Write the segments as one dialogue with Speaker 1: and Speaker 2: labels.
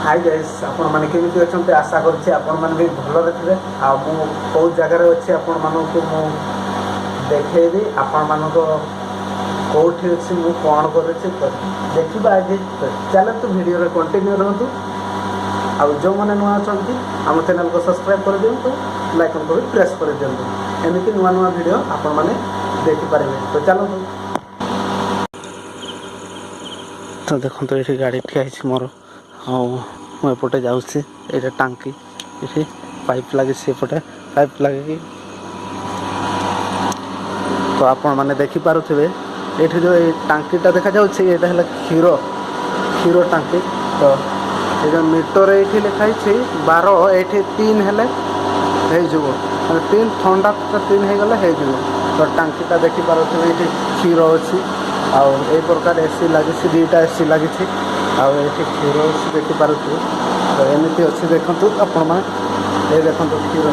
Speaker 1: Hi guys आपण माने केमिति अछंते आशा करछि आपण माने भी भलो रहिबे आ मु बहुत जगह रे अछि आपण मानो को मु देखेबी आपण मानो को कोठी अछि मु कोन करे छी देखिबा आगे चलो तो वीडियो रे कंटिन्यू रहंतु आ जो माने नुआ अछंती हम चैनल को सब्सक्राइब कर दियंतु लाइक को भी प्रेस कर दियंतु एमिति नुआ नुआ वीडियो आपण माने देखि पारिबे तो चलो तो देखो तो ये गाड़ी ठिया है मोर हाँ मुझे जाऊँगी ये टांकी ये पाइप लगे एपटे पाइप लगे तो आपण मैंने देखिपे ये जो टांकीटा देखा जाऊँगी ये क्षीर क्षीर टांकी तो ये मीटर ये लिखाई 12 ये 3 हेले हो 3 ठंडा 3 हो गले हो तो टांकीटा देखिपे ये क्षीर अच्छी आउ ए प्रकार एसी लगी 2टा एसी लगी ये क्षीर देखिपे तो एमती अच्छी देखु आपण मैंने ये देखो क्षीर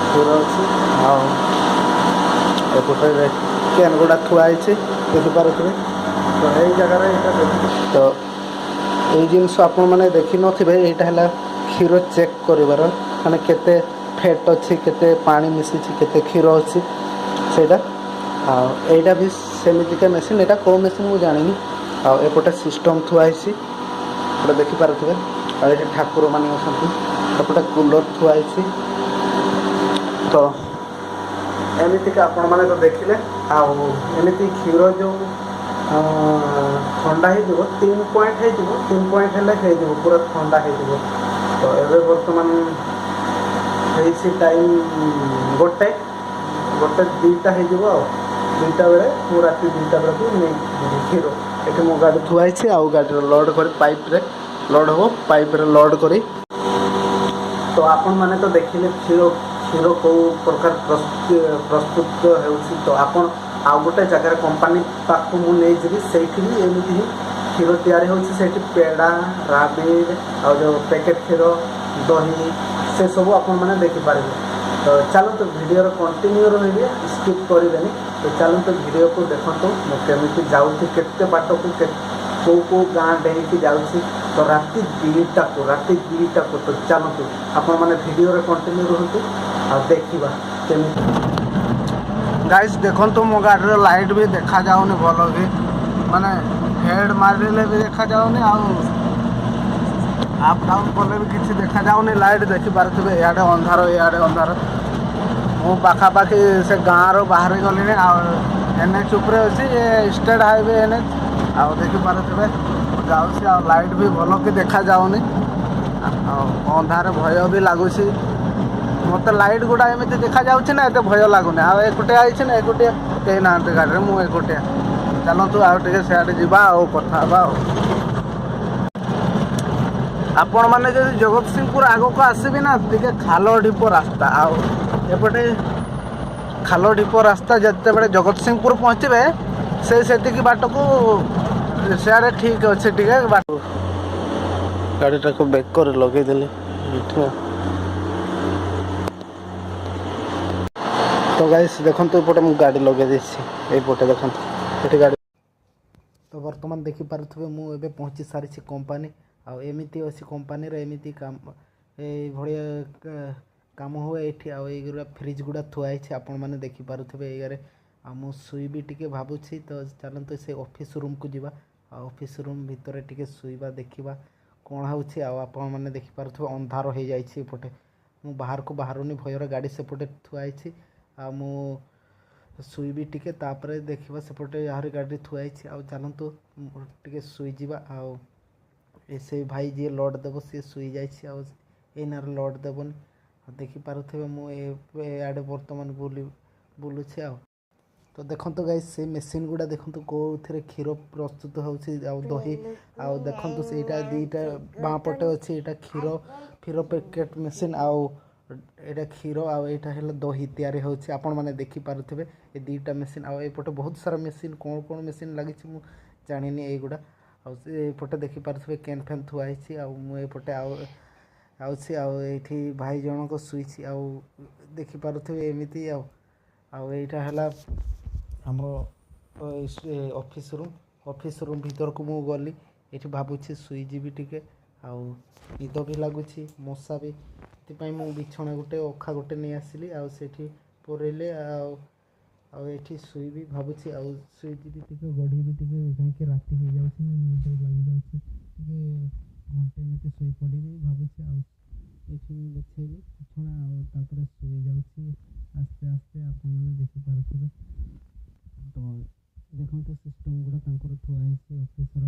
Speaker 1: क्षीर अच्छी आउटे कैन गुड़ा थुआई देखिपे तो यही जगह तो ये जिनस आपण मैंने देखी नथिबे एटा हला क्षीर चेक करिवार माने केते फैट अच्छी केते पानी मिसी केते क्षीर अच्छी सेटा आईटा भी सेमितिका मेसीन एटा को मेसीन मु जानिनी एपटे सिस्टम थुआई एपटे देखिपे आ ये ठाकुर मान एपटे कूलर थुआई तो एमतीका आपण मैंने तो देखिले आमती क्षीर जो ठंडा हो 3 पॉइंट हो 3 पॉइंट हो पूरा ठंडा हो तो ये बर्तमान टाइम गोटे गोटे 2टा हो 2टा बेले मु राति 2टा बेले को नहीं क्षीर ये मो गाड़ी थुआई आउ गाड़ी लोड कर पाइप रे लोड हो पाइप रे लोड करी तो आपण माने तो देखिले क्षीर क्षीर को प्रकार प्रस्तुत होउछि तो आपण आ गोटे जगह कंपनी पाखु मु नहीं जी से एमती ही क्षीर तैयारी होउछि सेठी पेड़ा राबिड आ जो पैकेट क्षीर दही से सब आपण माने देखि पारिबे तो चलो तो वीडियो कंटिन्यू रही स्किप करें तो चलो तो वीडियो को देखो मुझे जाऊँगी केते बाट को कौ गाँ डेईकी जाऊँगी तो राति 2टा को तो चलतु आपण मैंने वीडियो कंटिन्यू रुहतु आ देखा केमी गाइस देखो तो मो गाड़ी लाइट भी देखा जाऊनी भल भी माने हेड मारे भी देखा जाऊनी आप डाउन कले भी किसी देखा जाऊनी लाइट देखिपे इे अंधार इे अंधार मु पाखापाखि से गाँव रो बाहर गली NH उपरे अच्छी स्टेट हाईवे NH आउ देखिपे जाऊँगी लाइट भी भल कि देखा जाऊनी अंधार भय भी लगुच मत लाइट गुड़ा एमती देखा जाऊँगी ना एत भय लगुनि आकुटिया आई ना एकुटिया कहीं ना गाड़ी में मुझे एकुटिया चलतु आगे सियाड़े जावा कथा आपण मैंने जो जगत सिंहपुर आग को आसबि ना टे खाल ढीप रास्ता आउटे खाल ढीप रास्ता जिते बड़े जगत सिंहपुर पहुँचे से बाट को सियाड़े ठीक अच्छे टे बाट गाड़ीटा को बैक कर लगेदेली तो गाइस देखो एपटे मुझे गाड़ी लगे देपटे देखो ये गाड़ी तो बर्तमान देखिपे मुझे पहुँची सारी कंपानी आमती अच्छी कंपानी एमती काम काम हुए ये फ्रिज गुड़ा थुआई आपण मैंने देखिपे ये मु शुईबी टी भावुँ तो चलते से ऑफिस रूम को जीवा ऑफिस रूम भितर टी शुईबा देखा कौन हो मैंने देखिपे अंधार हो जापटे मु बाहर को बाहरुनी भयर गाड़ी सेपटे थुआई मु शुईबी टी देखा सेपटे यार गाड़ी थुआई चलतु टे शुईजा से भाई जी लोड देव सी शुई जानार लोड देवनी देखिपे मुझे बर्तमान बुलूची तो देखो गाइस से मेसीन गुड़ा देखो कौ थे क्षीर प्रस्तुत हो दही आउ देखो से 2टा बाँ पटे अच्छे यहाँ क्षीर क्षीर पैकेट मेसीन आउ एटा क्षीर आईटा है दही तैयारी होची आपण मैंने देखिपे ये 2टा मेसीन आउटे बहुत सारा मेसीन कौन कौन मेसीन लगी जानी यहीगुड़ा आउटे देखिपे कैन फैन थुआई मुझे आउे भाई जनक शुई आउ देखिपे एमती आईटा है ऑफिस रूम भीतर को मु गली ये भावुँ शुईजी टी ଆଉ ନିଦ ବି ଲାଗୁଛି, ମଶା ବି, ସେଥିପାଇଁ ମୁଁ ବିଛଣା ଗୋଟେ ଅଖା ଗୋଟେ ନେଇ ଆସିଲି ଆଉ ସେଠି ପୁରେଇଲେ ଆଉ ଏଠି ଶୋଇବି ଭାବୁଛି। ଆଉ ଶୋଇଯିବି ଟିକେ, ଗଡ଼ିବି ଟିକେ, କାହିଁକି ରାତି ହେଇଯାଉଛି ନା, ନିଦ ଲାଗିଯାଉଛି ଟିକେ, ଘଣ୍ଟେ ଏମିତି ଶୋଇପଡ଼ିବି ଭାବୁଛି। ଆଉ ଏଠି ମୁଁ ଦେଖେଇବି ବିଛଣା ଆଉ ତାପରେ ଶୋଇଯାଉଛି ଆସ୍ତେ ଆସ୍ତେ, ଆପଣମାନେ ଦେଖିପାରୁଥିବେ। ତ ଦେଖନ୍ତୁ ସିଷ୍ଟମ୍ ଗୁଡ଼ା ତାଙ୍କର ଥୁଆ ହେଇଛି ଅଫିସର,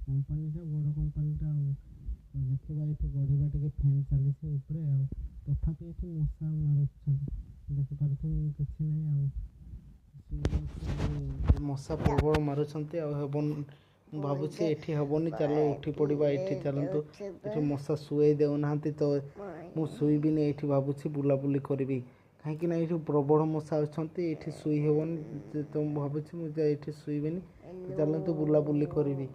Speaker 1: କମ୍ପାନୀଟା ବଡ଼ କମ୍ପାନୀଟା। ଆଉ ଦେଖିବା ଏଠି ଗଢ଼ିବା ଟିକେ, ଫ୍ୟାନ୍ ଚାଲିଛି ଉପରେ, ଆଉ ତଥାପି ଏଠି ମଶା ମାରୁଛନ୍ତି, ଦେଖିପାରୁଥିବେ କିଛି ନାହିଁ। ଆଉ ମଶା ପ୍ରବଳ ମାରୁଛନ୍ତି ଆଉ ହେବନି, ମୁଁ ଭାବୁଛି ଏଠି ହେବନି, ଚାଲ ଉଠି ପଡ଼ିବା, ଏଠି ଚାଲନ୍ତୁ। ଏଠି ମଶା ଶୁଆଇ ଦେଉନାହାନ୍ତି ତ ମୁଁ ଶୋଇବିନି ଏଇଠି, ଭାବୁଛି ବୁଲାବୁଲି କରିବି, କାହିଁକି ନା ଏଇଠି ପ୍ରବଳ ମଶା ଅଛନ୍ତି, ଏଇଠି ଶୋଇ ହେବନି। ତ ମୁଁ ଭାବୁଛି ମୁଁ ଏଇଠି ଶୋଇବିନି, ଚାଲନ୍ତୁ ବୁଲାବୁଲି କରିବି।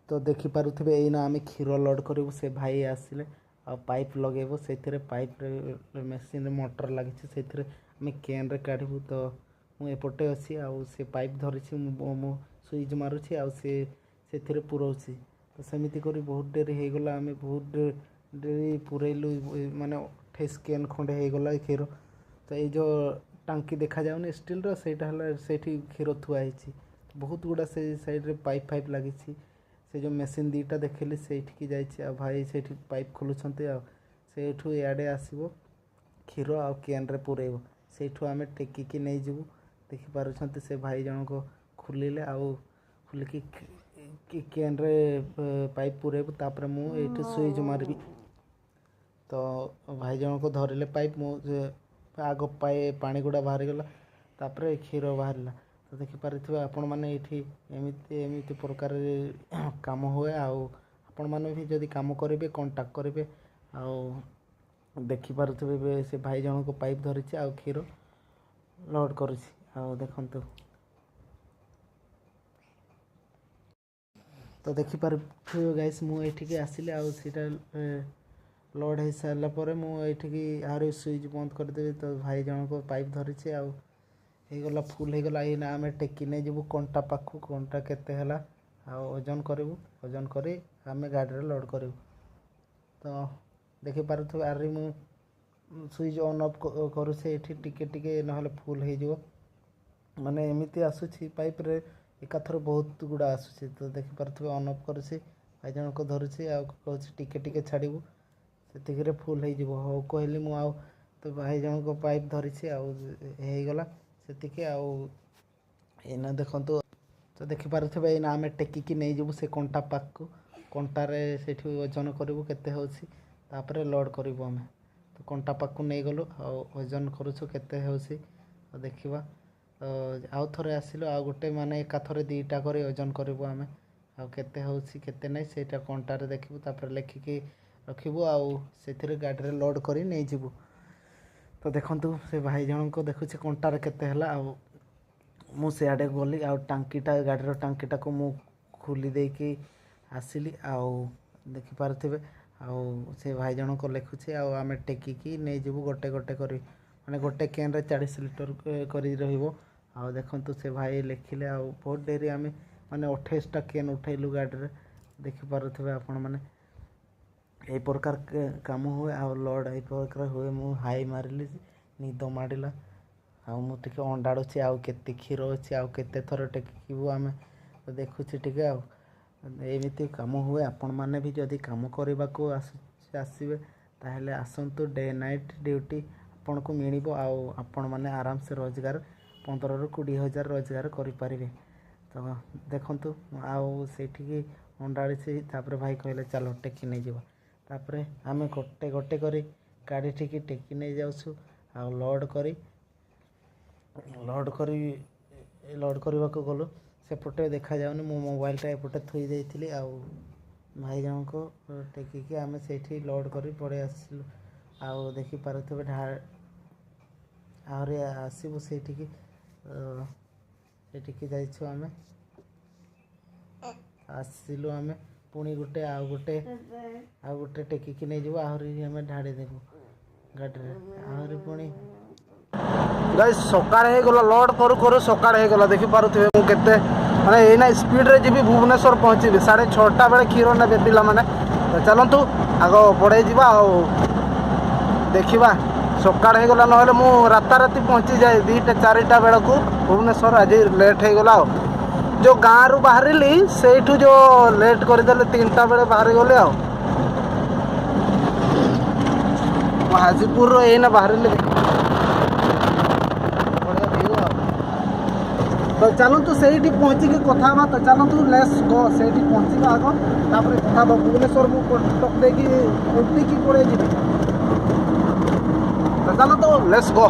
Speaker 1: ତ ଦେଖିପାରୁଥିବେ ଏଇନା ଆମେ କ୍ଷୀର ଲୋଡ଼୍ କରିବୁ, ସେ ଭାଇ ଆସିଲେ ଆଉ ପାଇପ୍ ଲଗେଇବ, ସେଥିରେ ପାଇପ୍ରେ ମେସିନ୍ରେ ମଟର ଲାଗିଛି, ସେଥିରେ ଆମେ କ୍ୟାନ୍ରେ କାଢ଼ିବୁ। ତ ମୁଁ ଏପଟେ ଅଛି ଆଉ ସେ ପାଇପ୍ ଧରିଛି, ମୁଁ ସୁଇଚ୍ ମାରୁଛି ଆଉ ସେ ସେଥିରେ ପୁରଉଛି। ତ ସେମିତି କରି ବହୁତ ଡେରି ହେଇଗଲା, ଆମେ ବହୁତ ଡେରି ପୁରେଇଲୁ, ମାନେ 28 କ୍ୟାନ୍ ଖଣ୍ଡେ ହେଇଗଲା କ୍ଷୀର। ତ ଏଇ ଯେଉଁ ଟାଙ୍କି ଦେଖାଯାଉନି ଷ୍ଟିଲ୍ର, ସେଇଟା ହେଲା ସେଇଠି କ୍ଷୀର ଥୁଆ ହେଇଛି, ବହୁତ ଗୁଡ଼ା ସେ ସାଇଡ଼୍ରେ ପାଇପ୍ ଲାଗିଛି। ସେ ଯେଉଁ ମେସିନ୍ ଦୁଇଟା ଦେଖିଲି ସେଇଠିକି ଯାଇଛି, ଆଉ ଭାଇ ସେଇଠି ପାଇପ୍ ଖୋଲୁଛନ୍ତି, ଆଉ ସେଇଠୁ ଇଆଡ଼େ ଆସିବ କ୍ଷୀର ଆଉ କ୍ୟାନ୍ରେ ପୁରେଇବ, ସେଇଠୁ ଆମେ ଟେକିକି ନେଇଯିବୁ। ଦେଖିପାରୁଛନ୍ତି ସେ ଭାଇ ଜଣକ ଖୋଲିଲେ ଆଉ ଖୋଲିକି କ୍ୟାନ୍ରେ ପାଇପ୍ ପୁରେଇବୁ, ତାପରେ ମୁଁ ଏଇଠି ସୁଇଚ୍ ମାରିବି। ତ ଭାଇ ଜଣକ ଧରିଲେ ପାଇପ୍, ମୁଁ ଆଗ ପାଣି ଗୁଡ଼ା ବାହାରିଗଲା, ତାପରେ କ୍ଷୀର ବାହାରିଲା। ତ ଦେଖିପାରୁଥିବେ ଆପଣମାନେ ଏଇଠି ଏମିତି ପ୍ରକାରରେ କାମ ହୁଏ। ଆଉ ଆପଣମାନେ ବି ଯଦି କାମ କରିବେ କଣ୍ଟାକ୍ଟ କରିବେ। ଆଉ ଦେଖିପାରୁଥିବେ ସେ ଭାଇ ଜଣକ ପାଇପ୍ ଧରିଛି ଆଉ କ୍ଷୀର ଲୋଡ଼୍ କରୁଛି। ଆଉ ଦେଖନ୍ତୁ, ତ ଦେଖିପାରୁଥିବେ ଗାଇସ୍, ମୁଁ ଏଇଠିକି ଆସିଲି ଆଉ ସେଇଟା ଲୋଡ଼୍ ହେଇସାରିଲା ପରେ ମୁଁ ଏଇଠିକି ଆହୁରି ସୁଇଚ୍ ବନ୍ଦ କରିଦେବି। ତ ଭାଇ ଜଣକ ପାଇପ୍ ଧରିଛି ଆଉ ହେଇଗଲା, ଫୁଲ୍ ହେଇଗଲା। ଏଇନା ଆମେ ଟେକି ନେଇଯିବୁ କଣ୍ଟା ପାଖକୁ, କଣ୍ଟା କେତେ ହେଲା ଆଉ ଓଜନ କରିବୁ, ଓଜନ କରି ଆମେ ଗାଡ଼ିରେ ଲୋଡ଼୍ କରିବୁ। ତ ଦେଖିପାରୁଥିବେ ଆରି ମୁଁ ସୁଇଚ୍ ଅନ୍ ଅଫ୍ କରୁଛି ଏଇଠି, ଟିକେ ନହେଲେ ଫୁଲ୍ ହେଇଯିବ, ମାନେ ଏମିତି ଆସୁଛି ପାଇପ୍ରେ ଏକାଥରେ ବହୁତ ଗୁଡ଼ା ଆସୁଛି। ତ ଦେଖିପାରୁଥିବେ ଅନ୍ ଅଫ୍ କରୁଛି, ଭାଇ ଜଣକ ଧରୁଛି ଆଉ କହୁଛି ଟିକେ ଛାଡ଼ିବୁ, ସେତିକିରେ ଫୁଲ୍ ହେଇଯିବ। ହଉ କହିଲି ମୁଁ, ଆଉ ତ ଭାଇ ଜଣକ ପାଇପ୍ ଧରିଛି ଆଉ ହେଇଗଲା ସେତିକି। ଆଉ ଏଇନା ଦେଖନ୍ତୁ, ତ ଦେଖିପାରୁଥିବେ ଏଇନା ଆମେ ଟେକିକି ନେଇଯିବୁ ସେ କଣ୍ଟା ପାଖକୁ, କଣ୍ଟାରେ ସେଇଠି ଓଜନ କରିବୁ କେତେ ହେଉଛି, ତାପରେ ଲୋଡ଼୍ କରିବୁ ଆମେ। ତ କଣ୍ଟା ପାଖକୁ ନେଇଗଲୁ ଆଉ ଓଜନ କରୁଛୁ କେତେ ହେଉଛି, ଆଉ ଦେଖିବା। ଆଉ ଥରେ ଆସିଲୁ, ଆଉ ଗୋଟେ ମାନେ ଏକାଥରେ ଦୁଇଟା କରି ଓଜନ କରିବୁ ଆମେ, ଆଉ କେତେ ହେଉଛି କେତେ ନାହିଁ ସେଇଟା କଣ୍ଟାରେ ଦେଖିବୁ, ତାପରେ ଲେଖିକି ରଖିବୁ ଆଉ ସେଥିରେ ଗାଡ଼ିରେ ଲୋଡ଼୍ କରି ନେଇଯିବୁ। ତ ଦେଖନ୍ତୁ ସେ ଭାଇ ଜଣଙ୍କ ଦେଖୁଛି କଣ୍ଟାରେ କେତେ ହେଲା, ଆଉ ମୁଁ ସିଆଡ଼େ ଗଲି ଆଉ ଗାଡ଼ିର ଟାଙ୍କିଟାକୁ ମୁଁ ଖୋଲି ଦେଇକି ଆସିଲି। ଆଉ ଦେଖିପାରୁଥିବେ ଆଉ ସେ ଭାଇ ଜଣକ ଲେଖୁଛି ଆଉ ଆମେ ଟେକିକି ନେଇଯିବୁ ଗୋଟେ କରି, ମାନେ ଗୋଟେ କ୍ୟାନ୍ରେ 40 ଲିଟର କରି ରହିବ। ଆଉ ଦେଖନ୍ତୁ ସେ ଭାଇ ଲେଖିଲେ, ଆଉ ବହୁତ ଡେରି ଆମେ ମାନେ 28ଟା କ୍ୟାନ୍ ଉଠେଇଲୁ ଗାଡ଼ିରେ, ଦେଖିପାରୁଥିବେ ଆପଣମାନେ। ଏହି ପ୍ରକାର କାମ ହୁଏ ଆଉ ଲୋଡ଼୍ ଏହି ପ୍ରକାର ହୁଏ। ମୁଁ ହାଇ ମାରିଲି, ନିଦ ମାଡ଼ିଲା, ଆଉ ମୁଁ ଟିକେ ଅଣ୍ଡାଳୁଛି ଆଉ କେତେ କ୍ଷୀର ଅଛି ଆଉ କେତେ ଥର ଟେକିବୁ ଆମେ, ଦେଖୁଛି ଟିକେ। ଆଉ ଏମିତି କାମ ହୁଏ। ଆପଣମାନେ ବି ଯଦି କାମ କରିବାକୁ ଆସିବେ ତାହେଲେ ଆସନ୍ତୁ, ଡେ ନାଇଟ୍ ଡ୍ୟୁଟି ଆପଣଙ୍କୁ ମିଳିବ ଆଉ ଆପଣମାନେ ଆରାମସେ ରୋଜଗାର 15,000 ରୁ 20,000 ରୋଜଗାର କରିପାରିବେ। ତ ଦେଖନ୍ତୁ ଆଉ ସେଇଠିକି ଅଣ୍ଡାଳିଛି, ତାପରେ ଭାଇ କହିଲେ ଚାଲ ଟେକି ନେଇଯିବା, ତାପରେ ଆମେ ଗୋଟେ କରି ଗାଡ଼ିଠିକି ଟେକି ନେଇଯାଉଛୁ। ଆଉ ଲୋଡ଼୍ କରିବାକୁ ଗଲୁ, ସେପଟେ ଦେଖାଯାଉନି, ମୁଁ ମୋବାଇଲଟା ଏପଟେ ଥୋଇ ଦେଇଥିଲି। ଆଉ ଭାଇ ଜଣଙ୍କ ଟେକିକି ଆମେ ସେଇଠି ଲୋଡ଼୍ କରି ପଳେଇ ଆସିଲୁ। ଆଉ ଦେଖିପାରୁଥିବେ ଆହୁରି ଆସିବୁ ସେଇଠିକି ଯାଇଛୁ ଆମେ, ଆସିଲୁ ଆମେ ପୁଣି ଆଉ ଗୋଟେ ଟେକିକି ନେଇଯିବୁ, ଆହୁରି ଆମେ ଢାଳି ଦେବୁ ଗାଡ଼ିରେ, ଆହୁରି ପୁଣି ସକାଳ ହେଇଗଲା, ଲୋଡ଼୍ କରୁ ସକାଳ ହେଇଗଲା। ଦେଖିପାରୁଥିବେ ମୁଁ କେତେ ମାନେ ଏଇନା ସ୍ପିଡ଼ରେ ଯିବି ଭୁବନେଶ୍ୱର ପହଞ୍ଚିବି 6:30 ବେଳେ କ୍ଷୀର ନେବେ ପିଲାମାନେ। ତ ଚାଲନ୍ତୁ ଆଗ ପଡ଼େଇ ଯିବା ଆଉ ଦେଖିବା ସକାଳ ହେଇଗଲା ନହେଲେ ମୁଁ ରାତାରାତି ପହଞ୍ଚିଯାଏ 2ଟା 4ଟା ବେଳକୁ ଭୁବନେଶ୍ୱର। ଆଜି ଲେଟ୍ ହେଇଗଲା ଆଉ ଯେଉଁ ଗାଁରୁ ବାହାରିଲି ସେଇଠୁ ଯେଉଁ ଲେଟ୍ କରିଦେଲେ 3ଟା ବେଳେ ବାହାରିଗଲି ଆଉ। ହାଜିପୁରର ଏଇନା ବାହାରିଲି ବଢ଼ିଆ ଭିଉ ଆଉ। ତ ଚାଲନ୍ତୁ ସେଇଠି ପହଞ୍ଚିକି କଥା ହେବା। ତ ଚାଲନ୍ତୁ ଲେଟ୍ସ ଗୋ ସେଇଠି ପହଞ୍ଚିବା ଆଗ ତାପରେ କଥା ହେବା। ଭୁବନେଶ୍ୱର ମୁଁ କଟକ ଦେଇକି ଉଠିକି ପଳେଇ ଯିବି। ତ ଚାଲନ୍ତୁ ଲେଟ୍ସ ଗୋ।